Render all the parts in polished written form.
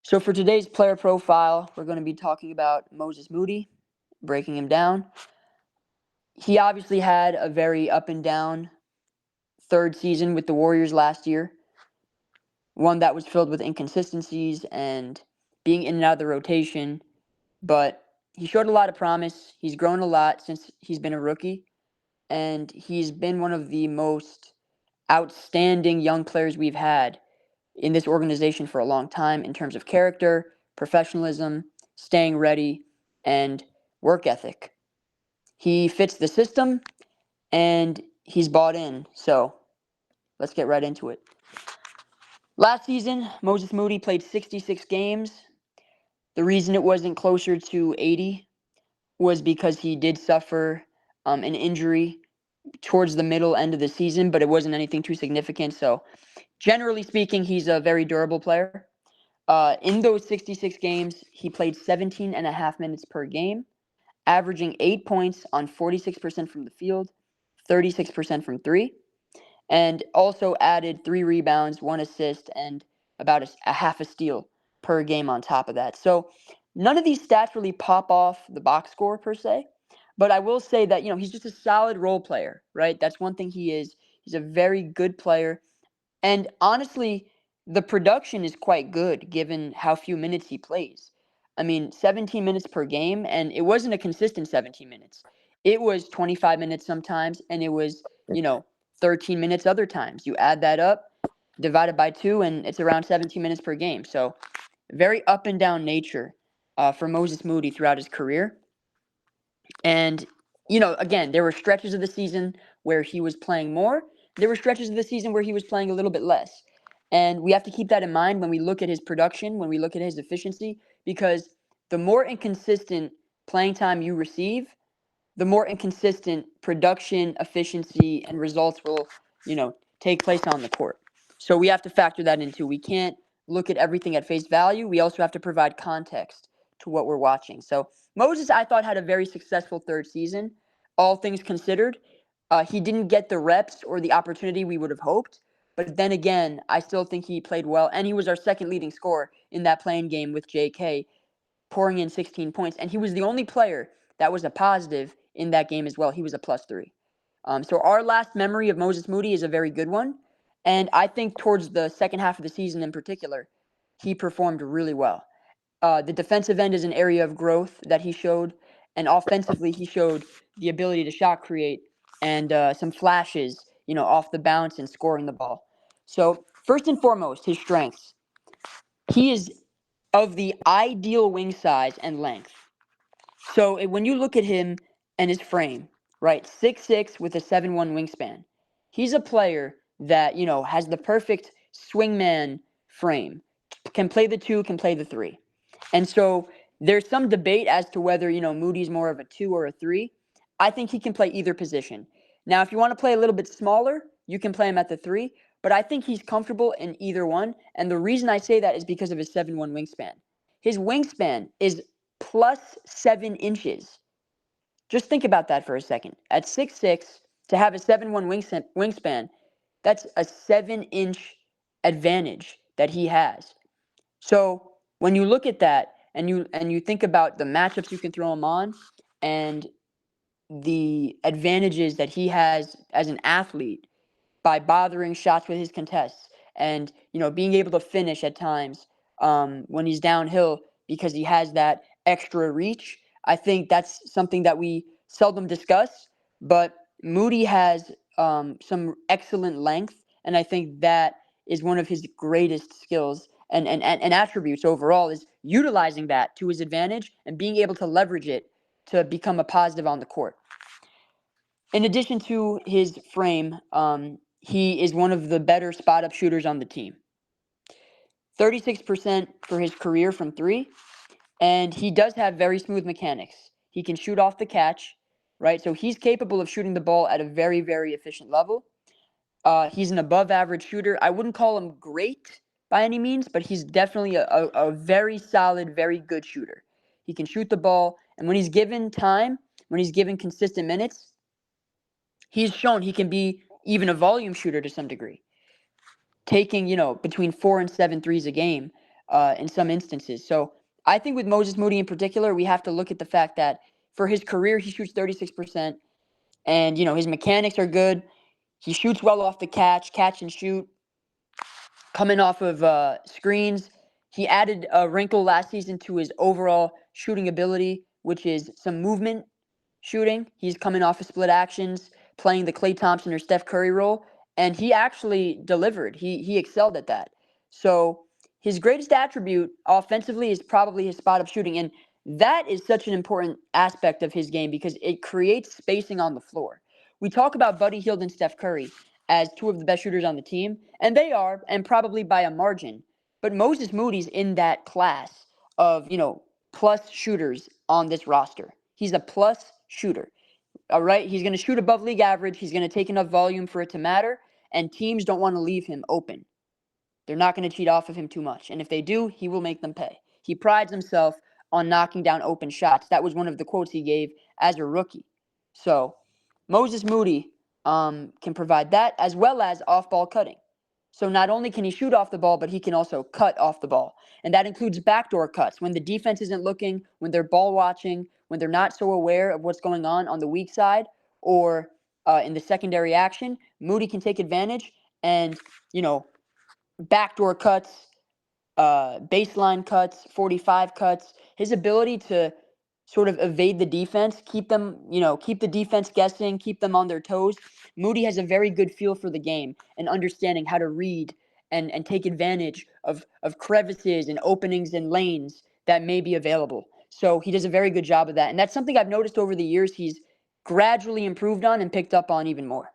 So for today's player profile, we're going to be talking about Moses Moody, breaking him down. He obviously had a very up and down third season with the Warriors last year, one that was filled with inconsistencies and being in and out of the rotation, but he showed a lot of promise. He's grown a lot since he's been a rookie, and he's been one of the most outstanding young players we've had in this organization for a long time in terms of character, professionalism, staying ready, and work ethic. He fits the system and he's bought in. So let's get right into it. Last season, Moses Moody played 66 games. The reason it wasn't closer to 80 was because he did suffer an injury towards the middle end of the season, but it wasn't anything too significant. So generally speaking, he's a very durable player. In those 66 games, he played 17 and a half minutes per game, averaging 8 points on 46% from the field, 36% from three, and also added 3 rebounds, 1 assist, and about a half a steal per game on top of that. So none of these stats really pop off the box score per se, but I will say that, he's just a solid role player, right? That's one thing he is. He's a very good player. And honestly, the production is quite good given how few minutes he plays. I mean, 17 minutes per game, and it wasn't a consistent 17 minutes. It was 25 minutes sometimes, and it was, 13 minutes other times. You add that up, divided by 2, and it's around 17 minutes per game. So, very up and down nature for Moses Moody throughout his career. And, again, there were stretches of the season where he was playing more. There were stretches of the season where he was playing a little bit less. And we have to keep that in mind when we look at his production, when we look at his efficiency, because the more inconsistent playing time you receive, the more inconsistent production, efficiency, and results will, take place on the court. So we have to factor that into. We can't look at everything at face value. We also have to provide context to what we're watching. So Moses, I thought, had a very successful third season, all things considered. He didn't get the reps or the opportunity we would have hoped. But then again, I still think he played well. And he was our second leading scorer in that playing game with JK, pouring in 16 points. And he was the only player that was a positive in that game as well. He was a +3. So our last memory of Moses Moody is a very good one. And I think towards the second half of the season in particular, he performed really well. The defensive end is an area of growth that he showed. And offensively, he showed the ability to shot create and some flashes, off the bounce and scoring the ball. So first and foremost, his strengths. He is of the ideal wing size and length. So when you look at him and his frame, right, 6'6" with a 7'1" wingspan, he's a player that, has the perfect swingman frame, can play the 2, can play the 3. And so there's some debate as to whether, Moody's more of a 2 or a 3. I think he can play either position. Now, if you want to play a little bit smaller, you can play him at the 3, but I think he's comfortable in either one. And the reason I say that is because of his 7'1" wingspan. His wingspan is +7 inches. Just think about that for a second. At 6'6", to have a 7'1" wingspan, that's a 7-inch advantage that he has. So when you look at that and you think about the matchups you can throw him on and the advantages that he has as an athlete by bothering shots with his contests and being able to finish at times when he's downhill because he has that extra reach. I think that's something that we seldom discuss, but Moody has some excellent length, and I think that is one of his greatest skills and attributes overall is utilizing that to his advantage and being able to leverage it to become a positive on the court. In addition to his frame, he is one of the better spot-up shooters on the team. 36% for his career from 3, and he does have very smooth mechanics. He can shoot off the catch, right? So he's capable of shooting the ball at a very, very efficient level. He's an above-average shooter. I wouldn't call him great by any means, but he's definitely a very solid, very good shooter. He can shoot the ball, and when he's given time, when he's given consistent minutes, he's shown he can be even a volume shooter to some degree, taking, between 4 and 7 threes a game. in some instances. So I think with Moses Moody in particular, we have to look at the fact that for his career, he shoots 36%, and his mechanics are good. He shoots well off the catch and shoot, coming off of screens. He added a wrinkle last season to his overall shooting ability, which is some movement shooting. He's coming off of split actions, playing the Klay Thompson or Steph Curry role, and he actually delivered. He excelled at that. So his greatest attribute offensively is probably his spot up shooting, and that is such an important aspect of his game because it creates spacing on the floor. We talk about Buddy Hield and Steph Curry as two of the best shooters on the team, and they are, and probably by a margin. But Moses Moody's in that class of, plus shooters on this roster. He's a plus shooter. All right. He's going to shoot above league average. He's going to take enough volume for it to matter. And teams don't want to leave him open. They're not going to cheat off of him too much. And if they do, he will make them pay. He prides himself on knocking down open shots. That was one of the quotes he gave as a rookie. So Moses Moody can provide that as well as off-ball cutting. So not only can he shoot off the ball, but he can also cut off the ball. And that includes backdoor cuts when the defense isn't looking, when they're ball watching, when they're not so aware of what's going on the weak side or in the secondary action. Moody can take advantage and, backdoor cuts, baseline cuts, 45 cuts. His ability to sort of evade the defense, keep the defense guessing, keep them on their toes. Moody has a very good feel for the game and understanding how to read and take advantage of crevices and openings and lanes that may be available. So he does a very good job of that. And that's something I've noticed over the years he's gradually improved on and picked up on even more.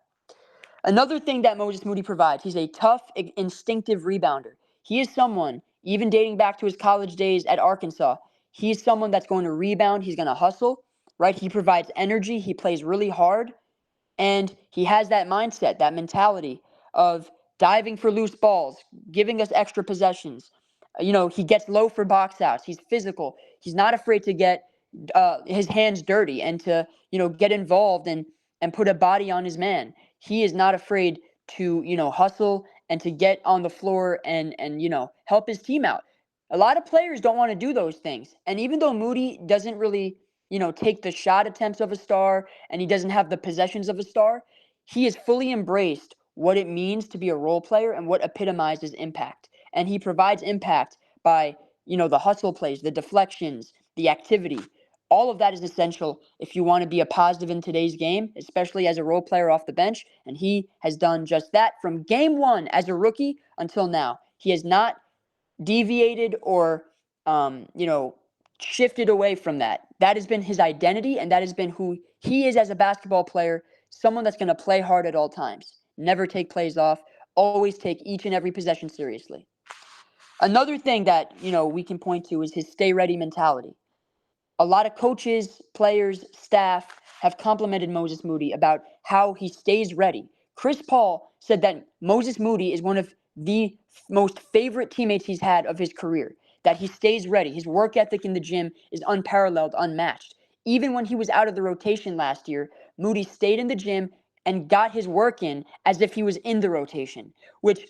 Another thing that Moses Moody provides, he's a tough, instinctive rebounder. He is someone, even dating back to his college days at Arkansas, he's someone that's going to rebound. He's going to hustle, right? He provides energy. He plays really hard. And he has that mindset, that mentality of diving for loose balls, giving us extra possessions. He gets low for box outs. He's physical. He's not afraid to get his hands dirty and to, get involved and put a body on his man. He is not afraid to, hustle and to get on the floor and help his team out. A lot of players don't want to do those things. And even though Moody doesn't really, take the shot attempts of a star and he doesn't have the possessions of a star, he has fully embraced what it means to be a role player and what epitomizes impact. And he provides impact by, the hustle plays, the deflections, the activity. All of that is essential if you want to be a positive in today's game, especially as a role player off the bench. And he has done just that from game one as a rookie until now. He has not deviated or, shifted away from that. That has been his identity, and that has been who he is as a basketball player, someone that's going to play hard at all times, never take plays off, always take each and every possession seriously. Another thing that, we can point to is his stay ready mentality. A lot of coaches, players, staff have complimented Moses Moody about how he stays ready. Chris Paul said that Moses Moody is one of the most favorite teammates he's had of his career, that he stays ready. His work ethic in the gym is unparalleled, unmatched. Even when he was out of the rotation last year, Moody stayed in the gym and got his work in as if he was in the rotation, which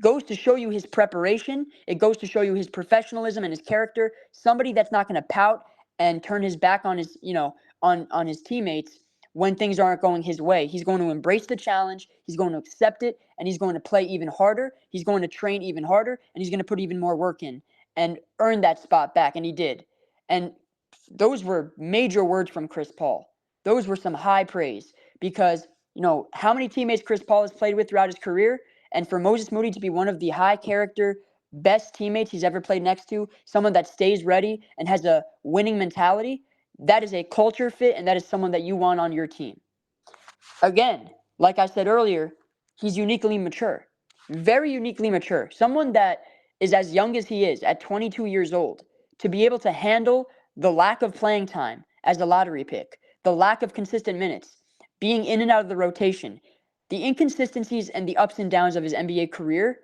goes to show you his preparation. It goes to show you his professionalism and his character. Somebody that's not going to pout and turn his back on his, on his teammates when things aren't going his way. He's going to embrace the challenge. He's going to accept it, and he's going to play even harder. He's going to train even harder, and he's going to put even more work in and earn that spot back, and he did. And those were major words from Chris Paul. Those were some high praise because, how many teammates Chris Paul has played with throughout his career, and for Moses Moody to be one of the high character, best teammates he's ever played next to, someone that stays ready and has a winning mentality, that is a culture fit, and that is someone that you want on your team. Again, like I said earlier, he's uniquely mature, very uniquely mature. Someone that is as young as he is at 22 years old, to be able to handle the lack of playing time as a lottery pick, the lack of consistent minutes, being in and out of the rotation, the inconsistencies and the ups and downs of his NBA career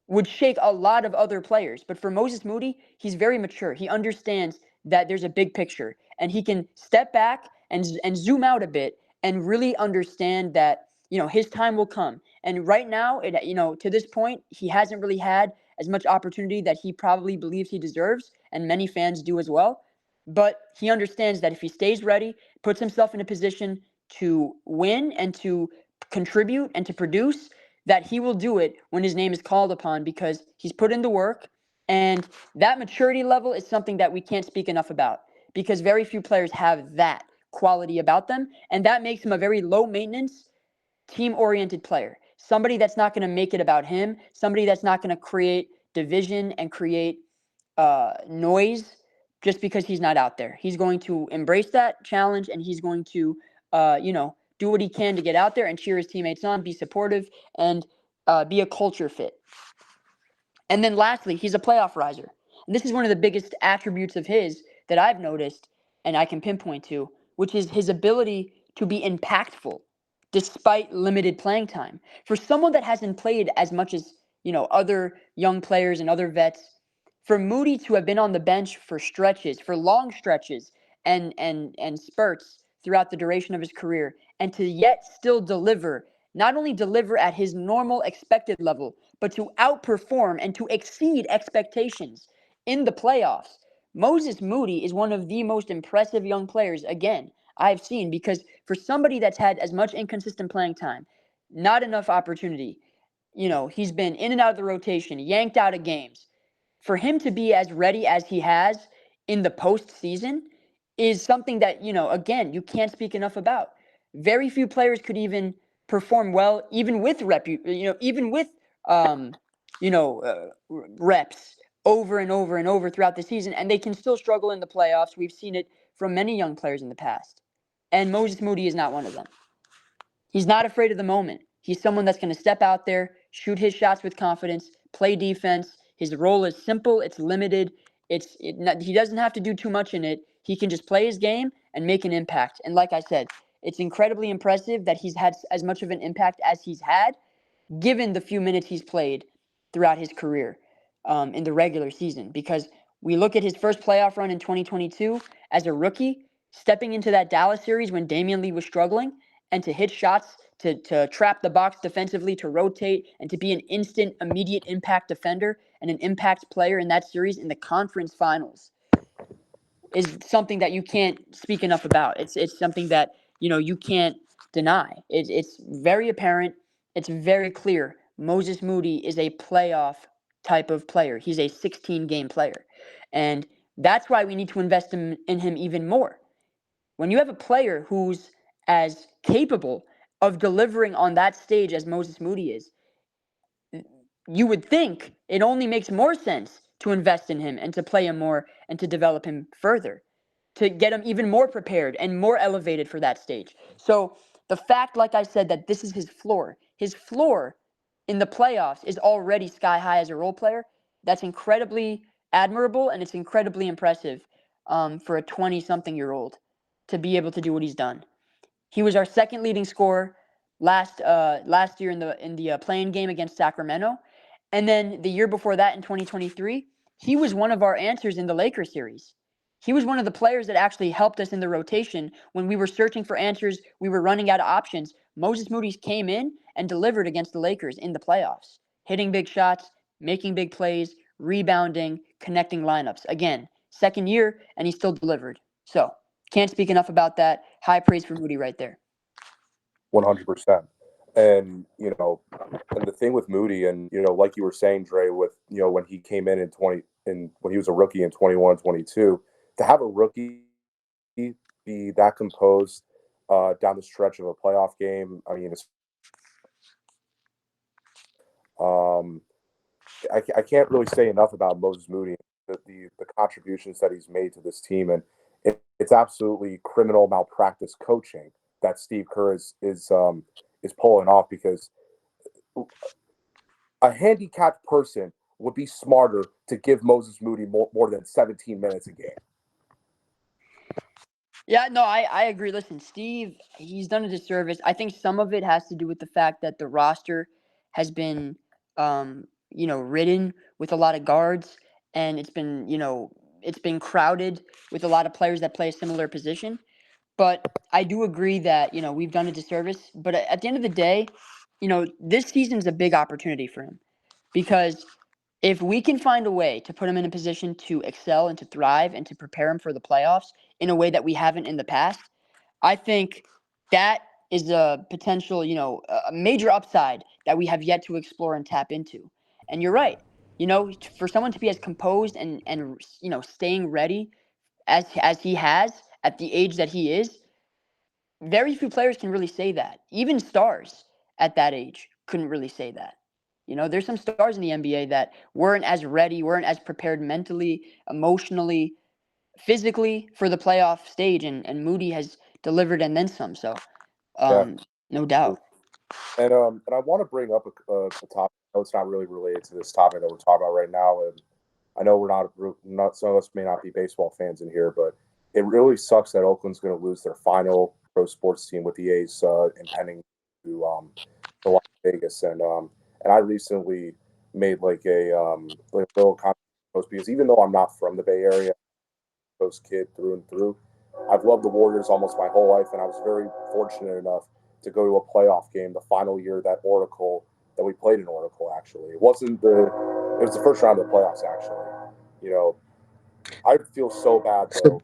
would shake a lot of other players. But for Moses Moody, he's very mature. He understands that there's a big picture, and he can step back and zoom out a bit and really understand that, his time will come. And right now, to this point, he hasn't really had as much opportunity that he probably believes he deserves, and many fans do as well. But he understands that if he stays ready, puts himself in a position to win and to contribute and to produce, that he will do it when his name is called upon because he's put in the work. And that maturity level is something that we can't speak enough about because very few players have that quality about them. And that makes him a very low maintenance, team oriented player. Somebody that's not going to make it about him, somebody that's not going to create division and create noise just because he's not out there. He's going to embrace that challenge and he's going to, do what he can to get out there and cheer his teammates on, be supportive, and be a culture fit. And then lastly, he's a playoff riser. And this is one of the biggest attributes of his that I've noticed and I can pinpoint to, which is his ability to be impactful despite limited playing time. For someone that hasn't played as much as, other young players and other vets, for Moody to have been on the bench for stretches, for long stretches and spurts throughout the duration of his career, and to yet still deliver, not only deliver at his normal expected level, but to outperform and to exceed expectations in the playoffs. Moses Moody is one of the most impressive young players, again, I've seen, because for somebody that's had as much inconsistent playing time, not enough opportunity, he's been in and out of the rotation, yanked out of games. For him to be as ready as he has in the postseason is something that, again, you can't speak enough about. Very few players could even perform well, even with um, reps over and over and over throughout the season, and they can still struggle in the playoffs. We've seen it from many young players in the past, and Moses Moody is not one of them. He's not afraid of the moment. He's someone that's going to step out there, shoot his shots with confidence, play defense. His role is simple. It's limited. He doesn't have to do too much in it. He can just play his game and make an impact. And like I said, it's incredibly impressive that he's had as much of an impact as he's had, given the few minutes he's played throughout his career in the regular season. Because we look at his first playoff run in 2022 as a rookie, stepping into that Dallas series when Damian Lee was struggling, and to hit shots, to trap the box defensively, to rotate, and to be an instant, immediate impact defender and an impact player in that series in the conference finals is something that you can't speak enough about. It's something that, you can't deny. It's very apparent. It's very clear. Moses Moody is a playoff type of player. He's a 16-game player. And that's why we need to invest in him even more. When you have a player who's as capable of delivering on that stage as Moses Moody is, you would think it only makes more sense to invest in him and to play him more and to develop him further, to get him even more prepared and more elevated for that stage. So the fact, like I said, that this is his floor in the playoffs is already sky high as a role player. That's incredibly admirable and it's incredibly impressive for a 20-something-year-old to be able to do what he's done. He was our second leading scorer last year in the playing game against Sacramento, and then the year before that in 2023, he was one of our answers in the Lakers series. He was one of the players that actually helped us in the rotation when we were searching for answers. We were running out of options. Moses Moody came in and delivered against the Lakers in the playoffs, hitting big shots, making big plays, rebounding, connecting lineups. Again, second year, and he still delivered. So can't speak enough about that. High praise for Moody right there. 100%. And, and the thing with Moody and, like you were saying, Dre, with, when he came in when he was a rookie in 21, 22, to have a rookie be that composed down the stretch of a playoff game, I mean, I can't really say enough about Moses Moody, the contributions that he's made to this team. And it's absolutely criminal malpractice coaching that Steve Kerr is pulling off, because a handicapped person would be smarter to give Moses Moody more than 17 minutes a game. Yeah, no, I agree. Listen, Steve, he's done a disservice. I think some of it has to do with the fact that the roster has been, ridden with a lot of guards, and it's been crowded with a lot of players that play a similar position. But I do agree that, we've done a disservice. But at the end of the day, this season's a big opportunity for him because If we can find a way to put him in a position to excel and to thrive and to prepare him for the playoffs in a way that we haven't in the past, I think that is a potential, a major upside that we have yet to explore and tap into. And you're right. For someone to be as composed and staying ready as he has at the age that he is, very few players can really say that. Even stars at that age couldn't really say that. There's some stars in the NBA that weren't as ready, weren't as prepared mentally, emotionally, physically for the playoff stage, and Moody has delivered and then some. So, Yeah. no doubt. And I want to bring up a topic. I know it's not really related to this topic that we're talking about right now, and I know we're not some of us may not be baseball fans in here, but it really sucks that Oakland's going to lose their final pro sports team with the A's impending to Las Vegas, and I recently made like a little comment post because even though I'm not from the Bay Area, Coast kid through and through. I've loved the Warriors almost my whole life, and I was very fortunate enough to go to a playoff game the final year that we played in Oracle. Actually, it was the first round of the playoffs. Actually, you know, I feel so bad So, though,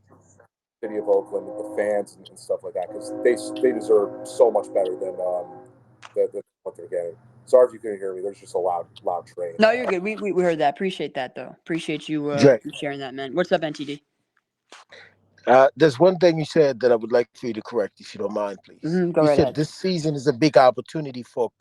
city of Oakland, the fans and stuff like that, because they deserve so much better than what they're getting. Sorry if you couldn't hear me. There's just a loud train. No, you're good. We heard that. Appreciate that though. Appreciate you Dre, sharing that, man. What's up, NTD? there's one thing you said that I would like for you to correct, if you don't mind, please. Go You right said ahead. this season is a big opportunity for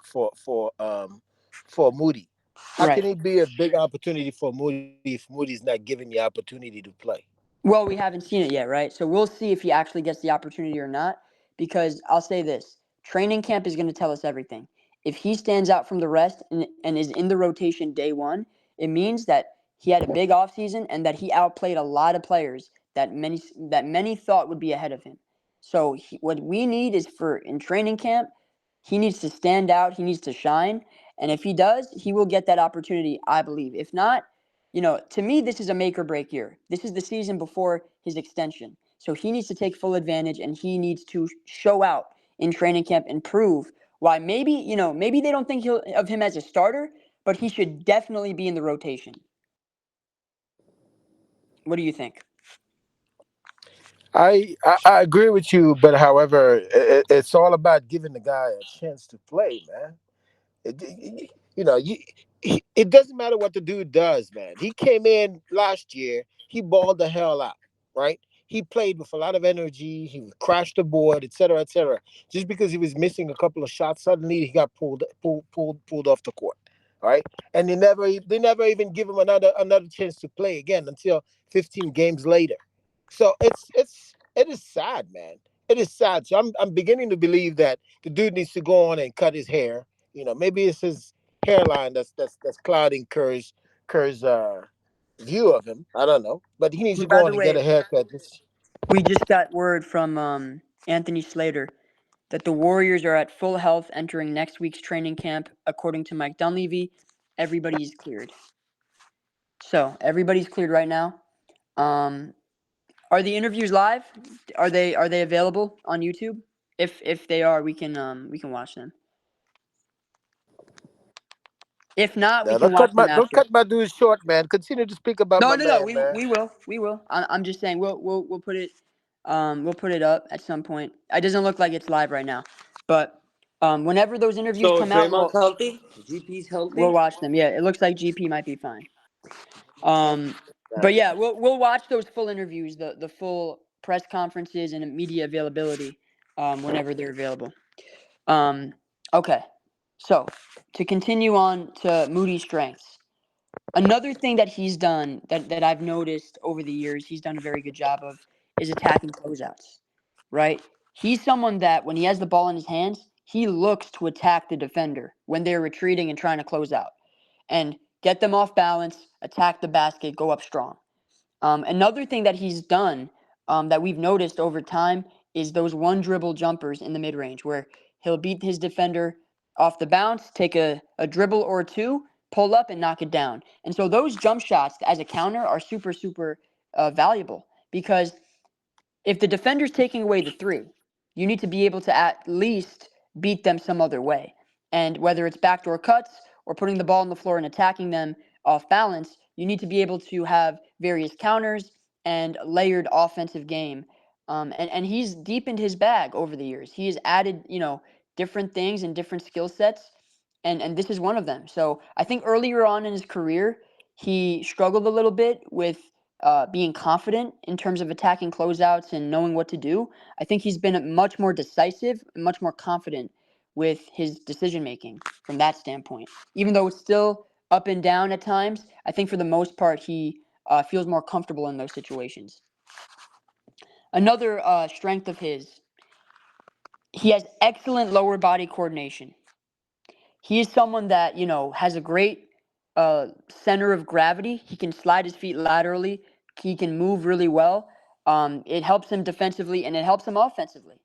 Moody. How Right. can it be a big opportunity for Moody if Moody's not given the opportunity to play? Well, we haven't seen it yet, right? So we'll see if he actually gets the opportunity or not. Because I'll say this: training camp is going to tell us everything. If he stands out from the rest and is in the rotation day one, it means that he had a big offseason and that he outplayed a lot of players that many thought would be ahead of him. So what we need is for in training camp, he needs to stand out. He needs to shine. And if he does, he will get that opportunity, I believe. If not, to me, this is a make or break year. This is the season before his extension. So he needs to take full advantage and he needs to show out in training camp and prove why maybe they don't think of him as a starter, but he should definitely be in the rotation. What do you think? I agree with you, but however, it's all about giving the guy a chance to play, man. You know, it doesn't matter what the dude does, man. He came in last year, he balled the hell out, right? He played with a lot of energy. He crashed the board, etc., etc. Just because he was missing a couple of shots, suddenly he got pulled off the court, right? And they never even give him another chance to play again until 15 games later. So it is sad, man. It is sad. So I'm beginning to believe that the dude needs to go on and cut his hair. Maybe it's his hairline that's clouding Kerr's view of him. I don't know, but he needs to By go the on and get way, a haircut. we just got word from Anthony Slater that the Warriors are at full health entering next week's training camp. According to Mike Dunleavy, everybody's cleared. So everybody's cleared right now. Um, Are the interviews live? Are they available on YouTube? If they are, we can watch them. If not, we Now can watch them don't after. cut my dude short, man. Continue to speak about No, my no, no. man, We man. we will we will. I'm just saying we'll put it up at some point. It doesn't look like it's live right now, but whenever those interviews So come out, Draymond's we'll healthy. GP's we'll healthy. watch them. Yeah, it looks like GP might be fine. Um, but Gotcha. yeah, we'll watch those full interviews, the full press conferences and media availability, whenever they're available. Um, okay, so to continue on to Moody's strengths, another thing that he's done that I've noticed over the years, he's done a very good job of is attacking closeouts. Right? He's someone that when he has the ball in his hands, he looks to attack the defender when they're retreating and trying to close out and get them off balance, attack the basket, go up strong. Another thing that he's done that we've noticed over time is those one dribble jumpers in the mid range where he'll beat his defender off the bounce, take a dribble or two, pull up, and knock it down. And so those jump shots as a counter are super, super valuable because if the defender's taking away the three, you need to be able to at least beat them some other way. And whether it's backdoor cuts or putting the ball on the floor and attacking them off balance, you need to be able to have various counters and layered offensive game. And he's deepened his bag over the years. He has added, different things and different skill sets, and this is one of them. So I think earlier on in his career, he struggled a little bit with being confident in terms of attacking closeouts and knowing what to do. I think he's been much more decisive and much more confident with his decision making from that standpoint. Even though it's still up and down at times, I think for the most part he feels more comfortable in those situations. Another strength of his, he has excellent lower body coordination. He is someone that, has a great center of gravity. He can slide his feet laterally. He can move really well. It helps him defensively and it helps him offensively.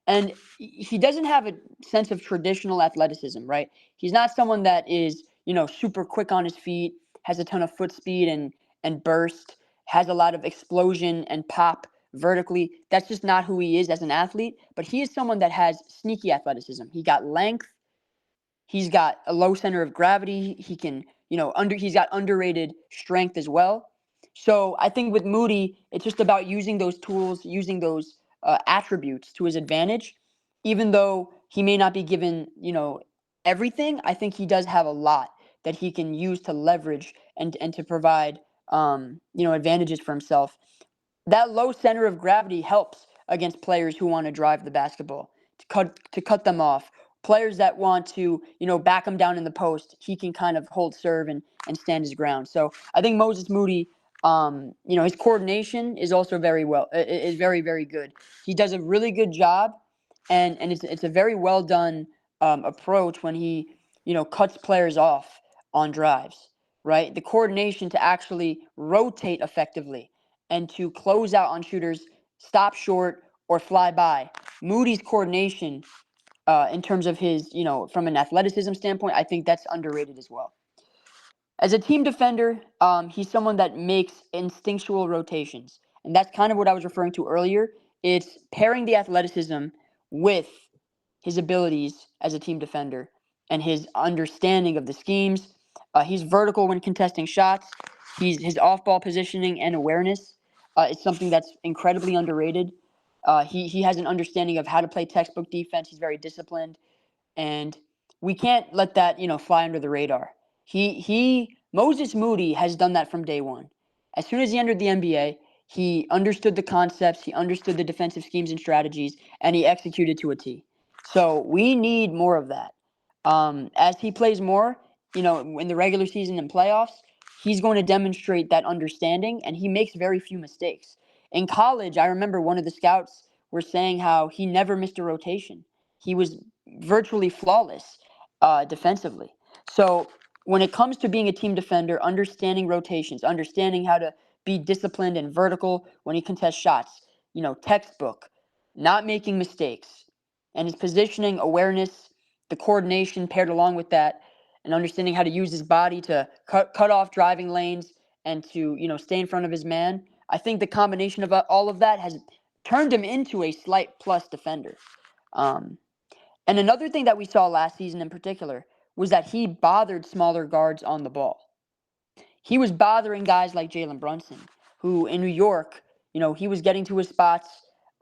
And he doesn't have a sense of traditional athleticism, right? He's not someone that is, super quick on his feet, has a ton of foot speed and burst, has a lot of explosion and pop vertically. That's just not who he is as an athlete. But he is someone that has sneaky athleticism. He got length. He's got a low center of gravity. He can, he's got underrated strength as well. So I think with Moody, it's just about using those tools, using those attributes to his advantage. Even though he may not be given, everything, I think he does have a lot that he can use to leverage and to provide, advantages for himself. That low center of gravity helps against players who want to drive the basketball, to cut them off. Players that want to, back him down in the post, he can kind of hold serve and stand his ground. So I think Moses Moody, his coordination is also is very, very good. He does a really good job, and it's a very well done approach when he, cuts players off on drives, right? The coordination to actually rotate effectively and to close out on shooters, stop short, or fly by. Moody's coordination, in terms of his, from an athleticism standpoint, I think that's underrated as well. As a team defender, he's someone that makes instinctual rotations. And that's kind of what I was referring to earlier. It's pairing the athleticism with his abilities as a team defender and his understanding of the schemes. He's vertical when contesting shots. His off-ball positioning and awareness is something that's incredibly underrated. He has an understanding of how to play textbook defense. He's very disciplined, and we can't let that fly under the radar. Moses Moody has done that from day one. As soon as he entered the NBA, he understood the concepts, he understood the defensive schemes and strategies, and he executed to a T. So we need more of that. As he plays more, in the regular season and playoffs, he's going to demonstrate that understanding, and he makes very few mistakes. In college, I remember one of the scouts were saying how he never missed a rotation. He was virtually flawless defensively. So when it comes to being a team defender, understanding rotations, understanding how to be disciplined and vertical when he contests shots, textbook, not making mistakes, and his positioning awareness, the coordination paired along with that, and understanding how to use his body to cut off driving lanes and to stay in front of his man. I think the combination of all of that has turned him into a slight plus defender. And another thing that we saw last season in particular was that he bothered smaller guards on the ball. He was bothering guys like Jalen Brunson, who in New York, he was getting to his spots,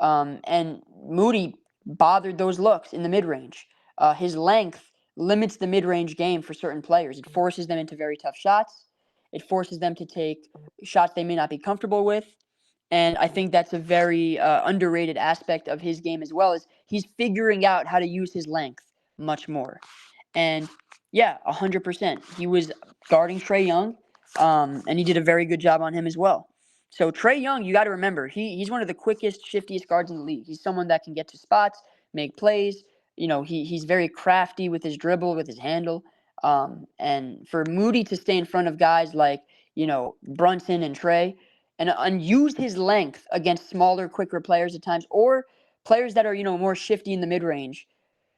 and Moody bothered those looks in the mid-range. His length limits the mid-range game for certain players. It forces them into very tough shots. It forces them to take shots they may not be comfortable with. And I think that's a very underrated aspect of his game as well, is he's figuring out how to use his length much more. And yeah, 100%. He was guarding Trae Young, and he did a very good job on him as well. So Trae Young, you got to remember, he's one of the quickest, shiftiest guards in the league. He's someone that can get to spots, make plays. He's very crafty with his dribble, with his handle. And for Moody to stay in front of guys like, Brunson and Trae, and use his length against smaller, quicker players at times, or players that are, more shifty in the mid-range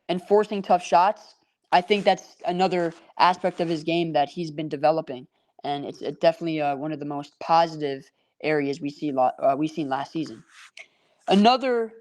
and forcing tough shots, I think that's another aspect of his game that he's been developing. And it's definitely one of the most positive areas we seen last season. Another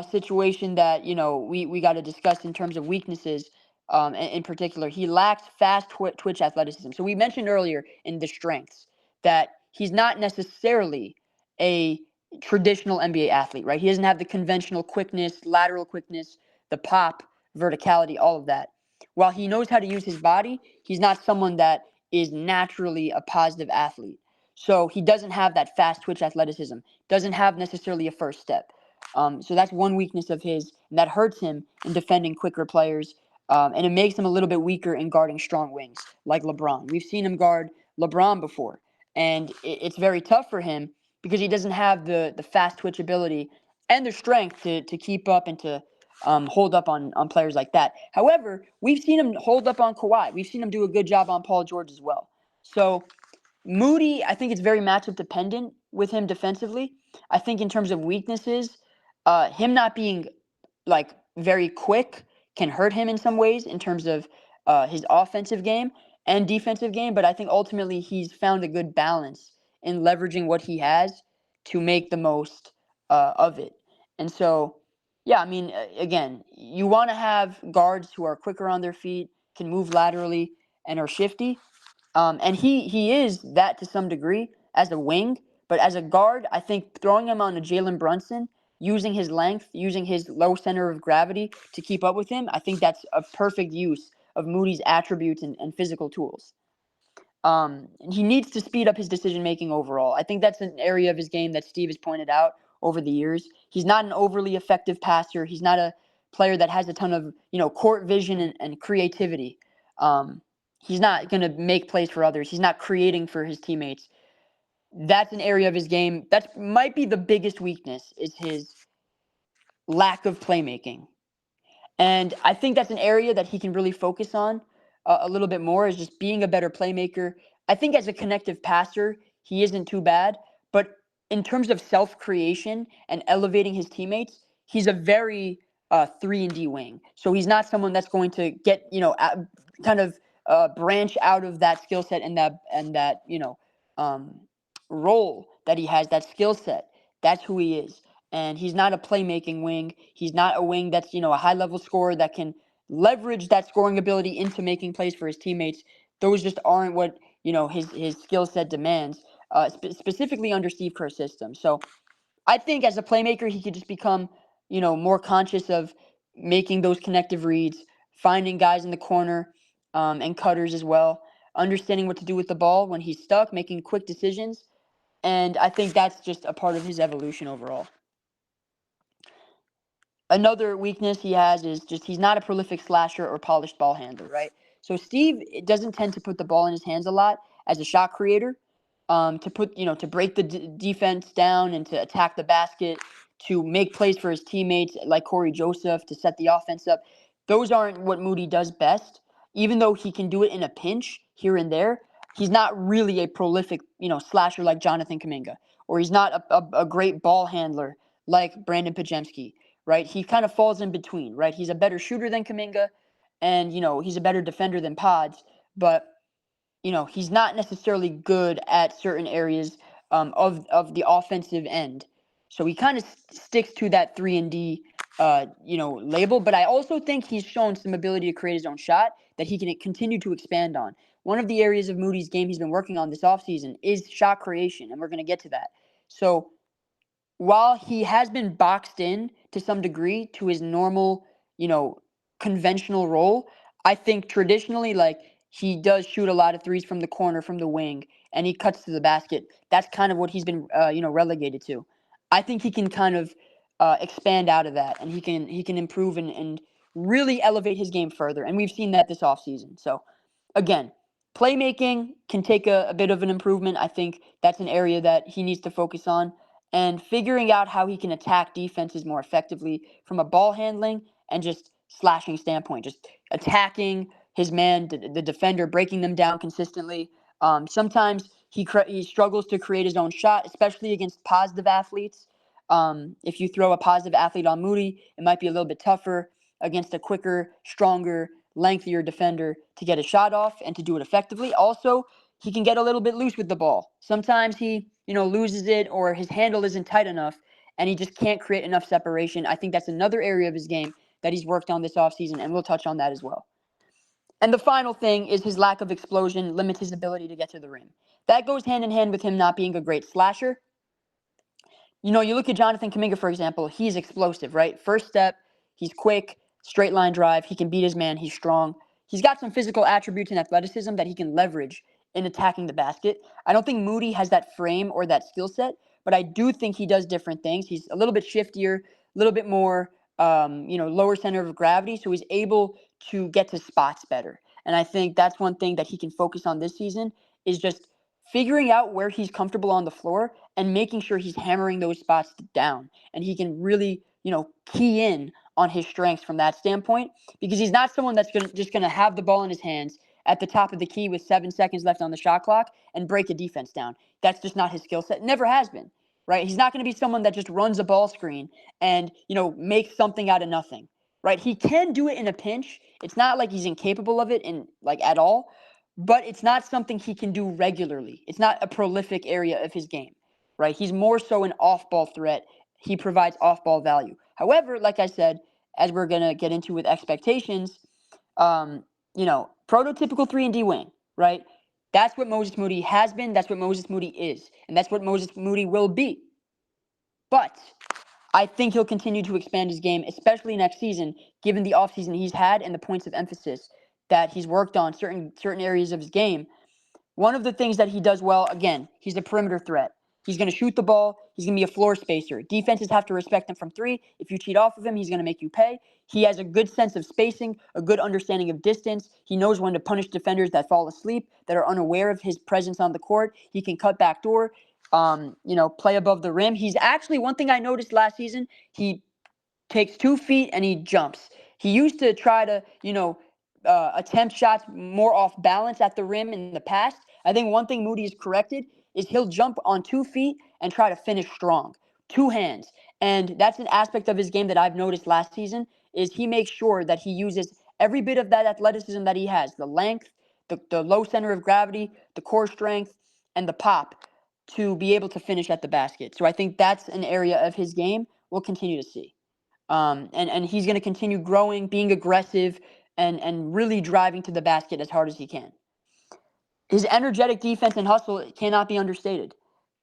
situation that, we got to discuss in terms of weaknesses, in particular, he lacks fast twitch athleticism. So we mentioned earlier in the strengths that he's not necessarily a traditional NBA athlete, right? He doesn't have the conventional quickness, lateral quickness, the pop, verticality, all of that. While he knows how to use his body, he's not someone that is naturally a positive athlete. So he doesn't have that fast twitch athleticism, doesn't have necessarily a first step. So that's one weakness of his, and that hurts him in defending quicker players. And it makes him a little bit weaker in guarding strong wings, like LeBron. We've seen him guard LeBron before, and it's very tough for him because he doesn't have the fast twitch ability and the strength to keep up and to hold up on players like that. However, we've seen him hold up on Kawhi. We've seen him do a good job on Paul George as well. So Moody, I think it's very matchup dependent with him defensively. I think in terms of weaknesses, him not being like very quick can hurt him in some ways in terms of his offensive game and defensive game. But I think ultimately he's found a good balance in leveraging what he has to make the most of it. And so, yeah, I mean, again, you want to have guards who are quicker on their feet, can move laterally, and are shifty. And he is that to some degree as a wing, but as a guard, I think throwing him on a Jalen Brunson, using his length, using his low center of gravity to keep up with him, I think that's a perfect use of Moody's attributes and physical tools. He needs to speed up his decision making overall. I think that's an area of his game that Steve has pointed out over the years. He's not an overly effective passer. He's not a player that has a ton of court vision and creativity. He's not going to make plays for others. He's not creating for his teammates. That's an area of his game that might be the biggest weakness, is his lack of playmaking. And I think that's an area that he can really focus on a little bit more, is just being a better playmaker. I think as a connective passer, he isn't too bad. But in terms of self-creation and elevating his teammates, he's a very 3-and-D wing. So he's not someone that's going to get, kind of branch out of that skill set and that um, role that he has, that skill set. That's who he is. And he's not a playmaking wing. He's not a wing that's, a high-level scorer that can leverage that scoring ability into making plays for his teammates. Those just aren't what, his skill set demands, specifically under Steve Kerr's system. So I think as a playmaker, he could just become, more conscious of making those connective reads, finding guys in the corner, and cutters as well, understanding what to do with the ball when he's stuck, making quick decisions. And I think that's just a part of his evolution overall. Another weakness he has is just he's not a prolific slasher or polished ball handler, right? So Steve doesn't tend to put the ball in his hands a lot as a shot creator, to break the defense down and to attack the basket, to make plays for his teammates like Corey Joseph, to set the offense up. Those aren't what Moody does best. Even though he can do it in a pinch here and there, he's not really a prolific, slasher like Jonathan Kuminga, or he's not a great ball handler like Brandon Pajemski. Right, he kind of falls in between. Right, he's a better shooter than Kuminga, and he's a better defender than Pods. But he's not necessarily good at certain areas of the offensive end. So he kind of sticks to that 3-and-D label. But I also think he's shown some ability to create his own shot that he can continue to expand on. One of the areas of Moody's game he's been working on this offseason is shot creation, and we're going to get to that. So while he has been boxed in to some degree to his normal, conventional role, I think traditionally, like, he does shoot a lot of threes from the corner, from the wing, and he cuts to the basket. That's kind of what he's been, relegated to. I think he can kind of expand out of that, and he can improve and really elevate his game further. And we've seen that this offseason. So, again, playmaking can take a bit of an improvement. I think that's an area that he needs to focus on, and figuring out how he can attack defenses more effectively from a ball handling and just slashing standpoint, just attacking his man, the defender, breaking them down consistently. Sometimes he struggles to create his own shot, especially against positive athletes. If you throw a positive athlete on Moody, it might be a little bit tougher against a quicker, stronger, lengthier defender to get a shot off and to do it effectively. Also, he can get a little bit loose with the ball. Sometimes he, loses it, or his handle isn't tight enough and he just can't create enough separation. I think that's another area of his game that he's worked on this offseason, and we'll touch on that as well. And the final thing is his lack of explosion limits his ability to get to the rim. That goes hand in hand with him not being a great slasher. You know, you look at Jonathan Kuminga, for example, he's explosive, right? First step, he's quick, straight line drive, he can beat his man, he's strong. He's got some physical attributes and athleticism that he can leverage in attacking the basket. I don't think Moody has that frame or that skill set, but I do think he does different things. He's a little bit shiftier, a little bit more, lower center of gravity, so he's able to get to spots better. And I think that's one thing that he can focus on this season is just figuring out where he's comfortable on the floor and making sure he's hammering those spots down. And he can really, key in on his strengths from that standpoint because he's not someone that's just going to have the ball in his hands at the top of the key with 7 seconds left on the shot clock and break a defense down. That's just not his skill set. Never has been, right? He's not going to be someone that just runs a ball screen and, makes something out of nothing, right? He can do it in a pinch. It's not like he's incapable of it at all, but it's not something he can do regularly. It's not a prolific area of his game, right? He's more so an off-ball threat. He provides off-ball value. However, like I said, as we're going to get into with expectations, prototypical 3-and-D wing, right? That's what Moses Moody has been. That's what Moses Moody is. And that's what Moses Moody will be. But I think he'll continue to expand his game, especially next season, given the offseason he's had and the points of emphasis that he's worked on certain areas of his game. One of the things that he does well, again, he's a perimeter threat. He's going to shoot the ball. He's going to be a floor spacer. Defenses have to respect him from three. If you cheat off of him, he's going to make you pay. He has a good sense of spacing, a good understanding of distance. He knows when to punish defenders that fall asleep, that are unaware of his presence on the court. He can cut back door, play above the rim. He's actually, one thing I noticed last season, he takes 2 feet and he jumps. He used to try to, attempt shots more off balance at the rim in the past. I think one thing Moody has corrected is he'll jump on 2 feet and try to finish strong, 2 hands. And that's an aspect of his game that I've noticed last season is he makes sure that he uses every bit of that athleticism that he has, the length, the low center of gravity, the core strength, and the pop to be able to finish at the basket. So I think that's an area of his game we'll continue to see. And he's going to continue growing, being aggressive, and really driving to the basket as hard as he can. His energetic defense and hustle cannot be understated,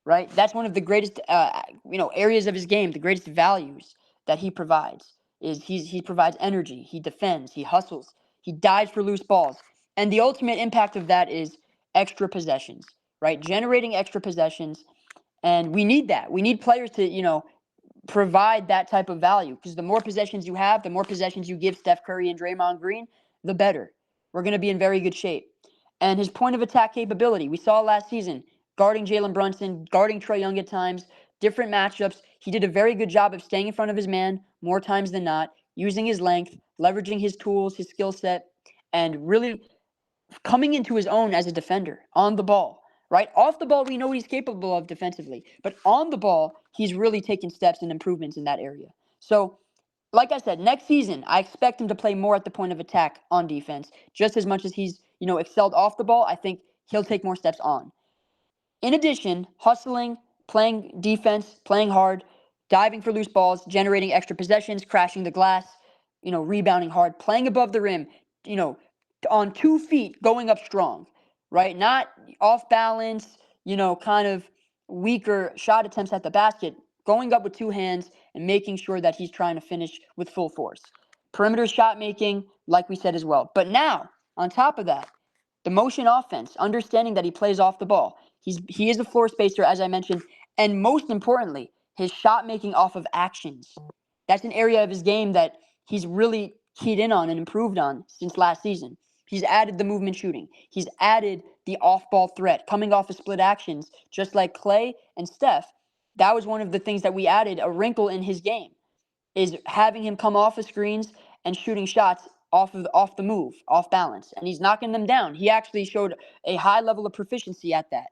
right? That's one of the greatest, areas of his game, the greatest values that he provides. Is he provides energy, he defends, he hustles, he dives for loose balls, and the ultimate impact of that is extra possessions, right? Generating extra possessions, and we need that. We need players to, provide that type of value because the more possessions you have, the more possessions you give Steph Curry and Draymond Green, the better. We're going to be in very good shape. And his point of attack capability, we saw last season, guarding Jalen Brunson, guarding Trae Young at times, different matchups. He did a very good job of staying in front of his man more times than not, using his length, leveraging his tools, his skill set, and really coming into his own as a defender on the ball. Right? Off the ball, we know what he's capable of defensively. But on the ball, he's really taken steps and improvements in that area. So, like I said, next season, I expect him to play more at the point of attack on defense. Just as much as he's, excelled off the ball, I think he'll take more steps on. In addition, hustling, playing defense, playing hard, diving for loose balls, generating extra possessions, crashing the glass, rebounding hard, playing above the rim, on 2 feet, going up strong, right? Not off balance, kind of weaker shot attempts at the basket, going up with 2 hands and making sure that he's trying to finish with full force. Perimeter shot making, like we said as well. But now, on top of that, the motion offense, understanding that he plays off the ball. He is a floor spacer, as I mentioned, and most importantly, his shot making off of actions. That's an area of his game that he's really keyed in on and improved on since last season. He's added the movement shooting. He's added the off-ball threat, coming off of split actions, just like Clay and Steph. That was one of the things that we added, a wrinkle in his game, is having him come off of screens and shooting shots off the move, off balance, and he's knocking them down. He actually showed a high level of proficiency at that.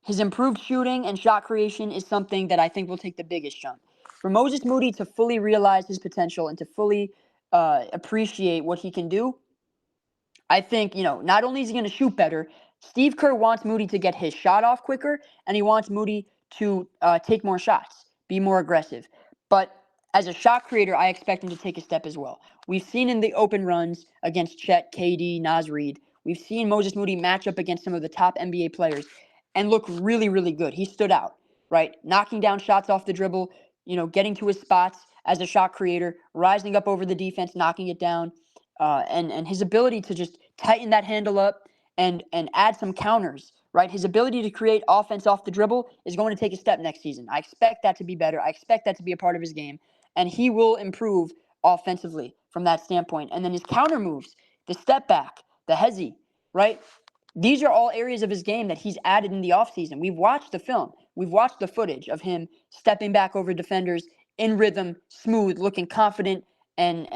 His improved shooting and shot creation is something that I think will take the biggest jump. For Moses Moody to fully realize his potential and to fully appreciate what he can do, I think, not only is he going to shoot better, Steve Kerr wants Moody to get his shot off quicker, and he wants Moody to take more shots, be more aggressive. But as a shot creator, I expect him to take a step as well. We've seen in the open runs against Chet, KD, Naz Reid. We've seen Moses Moody match up against some of the top NBA players and look really, really good. He stood out, right? Knocking down shots off the dribble, getting to his spots as a shot creator, rising up over the defense, knocking it down, and his ability to just tighten that handle up and add some counters, right? His ability to create offense off the dribble is going to take a step next season. I expect that to be better. I expect that to be a part of his game, and he will improve offensively from that standpoint. And then his counter moves, the step back, the hezzy, right? These are all areas of his game that he's added in the offseason. We've watched the film. We've watched the footage of him stepping back over defenders in rhythm, smooth, looking confident and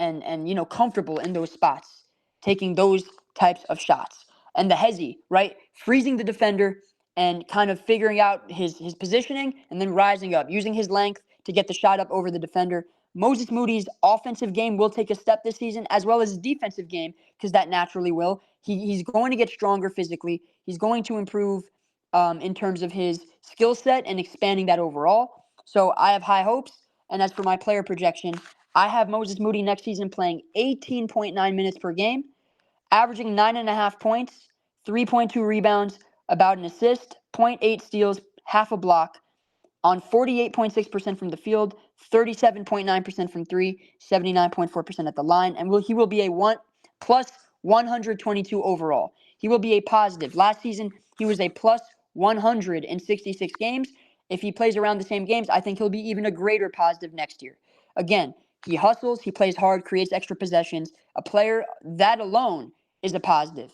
comfortable in those spots, taking those types of shots. And the hezzy, right? Freezing the defender and kind of figuring out his positioning and then rising up, using his length to get the shot up over the defender. Moses Moody's offensive game will take a step this season, as well as his defensive game, because that naturally will. He's going to get stronger physically. He's going to improve in terms of his skill set and expanding that overall. So I have high hopes. And as for my player projection, I have Moses Moody next season playing 18.9 minutes per game, averaging 9.5 points, 3.2 rebounds, about an assist, zero point 0.8 steals, half a block, on 48.6% from the field, 37.9% from three, 79.4% at the line, and he will be a plus 122 overall. He will be a positive. Last season, he was a plus 166 games. If he plays around the same games, I think he'll be even a greater positive next year. Again, he hustles, he plays hard, creates extra possessions. A player that alone is a positive.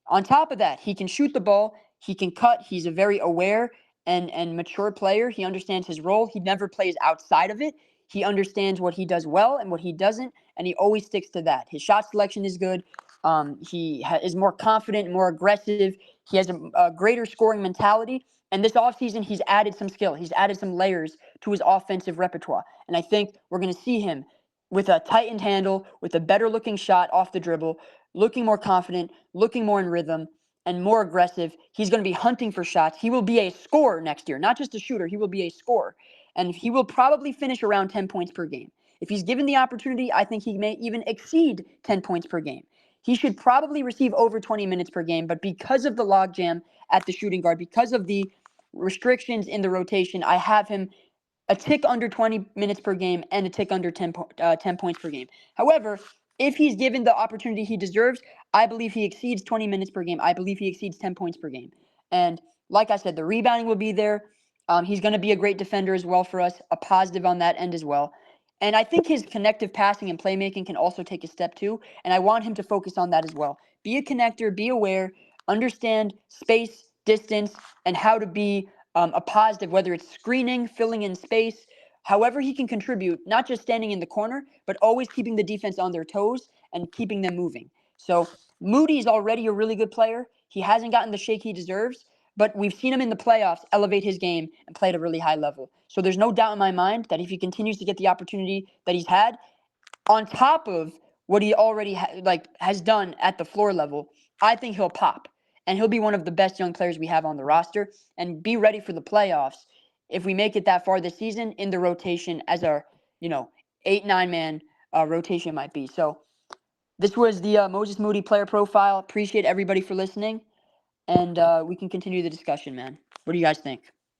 On top of that, he can shoot the ball, he can cut, he's a very aware and mature player. He understands his role. He never plays outside of it. He understands what he does well and what he doesn't, and he always sticks to that. His shot selection is good. He is more confident, more aggressive. He has a greater scoring mentality. And this offseason, he's added some skill. He's added some layers to his offensive repertoire. And I think we're going to see him with a tightened handle, with a better looking shot off the dribble, looking more confident, looking more in rhythm, and more aggressive. He's going to be hunting for shots. He will be a scorer next year, not just a shooter. He will be a scorer. And he will probably finish around 10 points per game. If he's given the opportunity, I think he may even exceed 10 points per game. He should probably receive over 20 minutes per game, but because of the logjam at the shooting guard, because of the restrictions in the rotation, I have him a tick under 20 minutes per game and a tick under 10 points per game. However, if he's given the opportunity he deserves, I believe he exceeds 20 minutes per game. I believe he exceeds 10 points per game. And like I said, the rebounding will be there. He's going to be a great defender as well for us, a positive on that end as well. And I think his connective passing and playmaking can also take a step too. And I want him to focus on that as well. Be a connector, be aware, understand space, distance, and how to be a positive, whether it's screening, filling in space, however he can contribute, not just standing in the corner, but always keeping the defense on their toes and keeping them moving. So Moody's already a really good player. He hasn't gotten the shake he deserves, but we've seen him in the playoffs elevate his game and play at a really high level. So there's no doubt in my mind that if he continues to get the opportunity that he's had, on top of what he already has done at the floor level, I think he'll pop. And he'll be one of the best young players we have on the roster. And be ready for the playoffs if we make it that far this season in the rotation as our, 8-9 man rotation might be. So this was the Moses Moody player profile. Appreciate everybody for listening. And we can continue the discussion, man. What do you guys think?